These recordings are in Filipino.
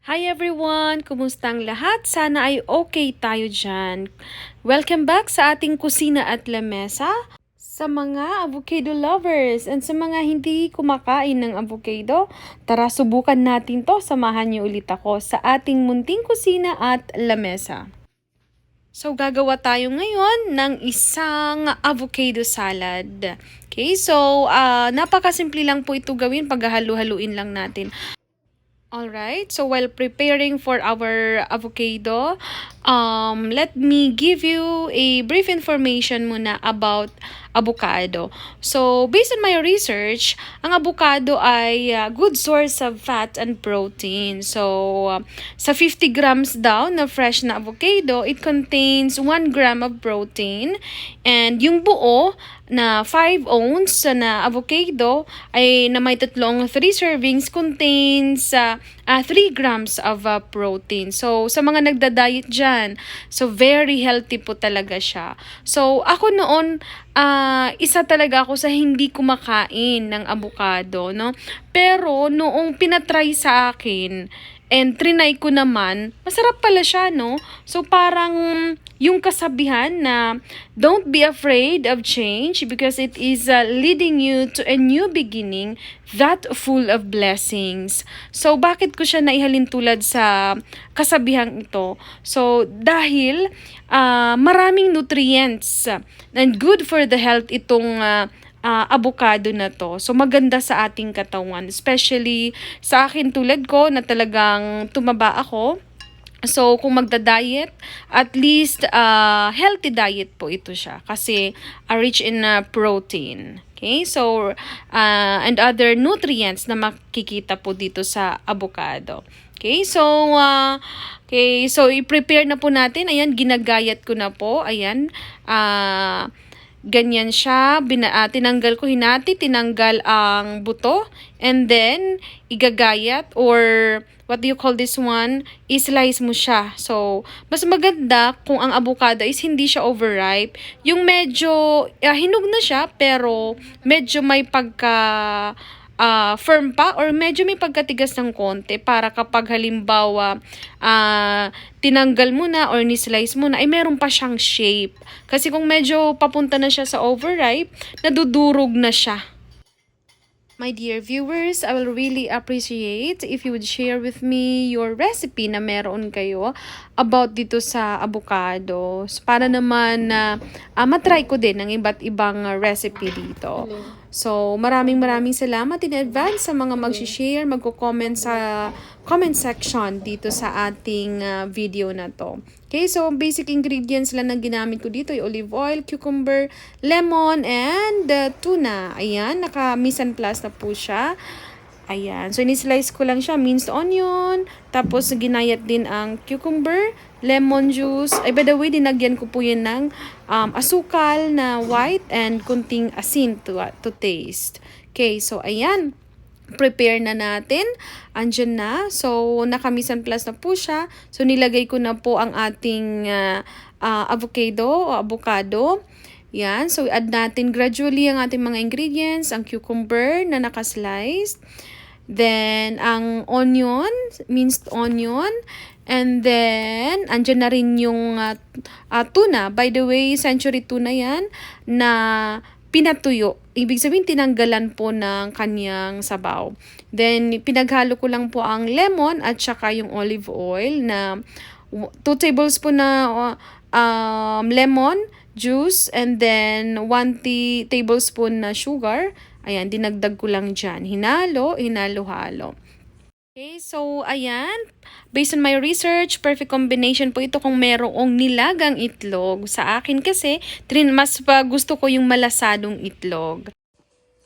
Hi everyone! Kumusta ang lahat? Sana ay okay tayo dyan. Welcome back sa ating kusina at lamesa. Sa mga avocado lovers and sa mga hindi kumakain ng avocado, tara subukan natin to. Samahan niyo ulit ako sa ating munting kusina at lamesa. So, gagawa tayo ngayon ng isang avocado salad. Okay, so napakasimple lang po ito gawin. Paghahalu-haluin lang natin. Alright, so while preparing for our avocado, let me give you a brief information muna about avocado. So, based on my research, ang avocado ay good source of fat and protein. So, sa 50 grams daw na fresh na avocado, it contains 1 gram of protein. And yung buo na 5 ounce na avocado ay na may tatlong 3 servings contains 3 grams of protein. So, sa mga nagda-diet dyan, so very healthy po talaga siya. So, ako noon, isa talaga ako sa hindi kumakain ng avocado, no? Pero, noong pinatry sa akin, and trinay ko naman, masarap pala siya, no? So, parang yung kasabihan na don't be afraid of change because it is leading you to a new beginning that full of blessings. So, bakit ko siya naihalin tulad sa kasabihang ito? So, dahil maraming nutrients and good for the health itong avocado na to. So, maganda sa ating katawan. Especially sa akin tulad ko na talagang tumaba ako. So, kung magda-diet, at least healthy diet po ito siya. Kasi rich in protein. Okay? So, and other nutrients na makikita po dito sa avocado. Okay? So, i-prepare na po natin. Ayan, ginagayat ko na po. Ayan. Ganyan siya, tinanggal ko tinanggal ang buto, and then, igagayat, or what do you call this one, i-slice mo siya. So, mas maganda kung ang avocado is hindi siya overripe, yung medyo, hinog na siya, pero medyo may pagka, firm pa or medyo may pagkatigas ng konti para kapag halimbawa tinanggal mo na or ni-slice mo na ay meron pa siyang shape. Kasi kung medyo papunta na siya sa overripe, nadudurog na siya. My dear viewers, I will really appreciate if you would share with me your recipe na meron kayo about dito sa avocado. Para naman na matry ko din ang iba't ibang recipe dito. So, maraming salamat in advance sa mga mag-share, magko-comment sa comment section dito sa ating video na to. Okay, so basic ingredients lang na ginamit ko dito ay olive oil, cucumber, lemon, and tuna. Ayan, naka-mise en place na po siya. Ayan, so ini-slice ko lang siya, minced onion, tapos ginayat din ang cucumber, lemon juice. Ay, by the way, dinagyan ko po yun ng asukal na white and kunting asin to taste. Okay, so ayan. Prepare na natin. Andyan na. So, naka-mise en place na po siya. So, nilagay ko na po ang ating avocado. Yan. So, add natin gradually ang ating mga ingredients. Ang cucumber na naka-sliced. Then, ang onion, minced onion. And then, andyan na rin yung tuna. By the way, century tuna yan na pinatuyo. Ibig sabihin, tinanggalan po ng kanyang sabaw. Then, pinaghalo ko lang po ang lemon at saka yung olive oil na 2 tablespoon na lemon juice and then 1 tablespoon na sugar. Ayan, dinagdag ko lang dyan. Hinalo-halo. Okay, so ayan, based on my research, perfect combination po ito kung merong nilagang itlog. Sa akin kasi, mas gusto ko yung malasadong itlog.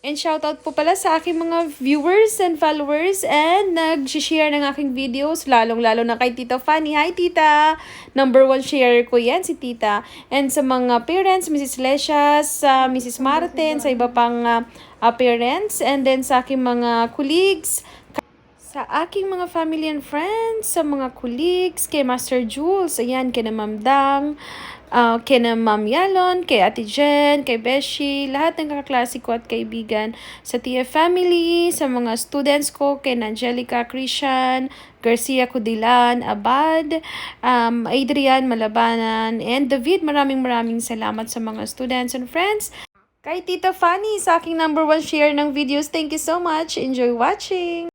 And shoutout po pala sa aking mga viewers and followers and nag-share ng aking videos, lalong-lalo na kay Tita Fanny. Hi, Tita! Number 1 share ko yan, si Tita. And sa mga parents, Mrs. Lesias, Mrs. Martin, sa iba pang parents, and then sa aking mga colleagues, sa aking mga family and friends, sa mga colleagues, kay Master Jules, ayan, kay na Ma'am Dang, kay na Ma'am Yalon, kay Ate Jen, kay Beshi, lahat ng kaklase ko at kaibigan, sa TF family, sa mga students ko, kay Angelica, Christian, Garcia Cudilan, Abad, Adrian Malabanan, and David. Maraming salamat sa mga students and friends. Kay Tita Fanny, sa aking #1 share ng videos. Thank you so much. Enjoy watching!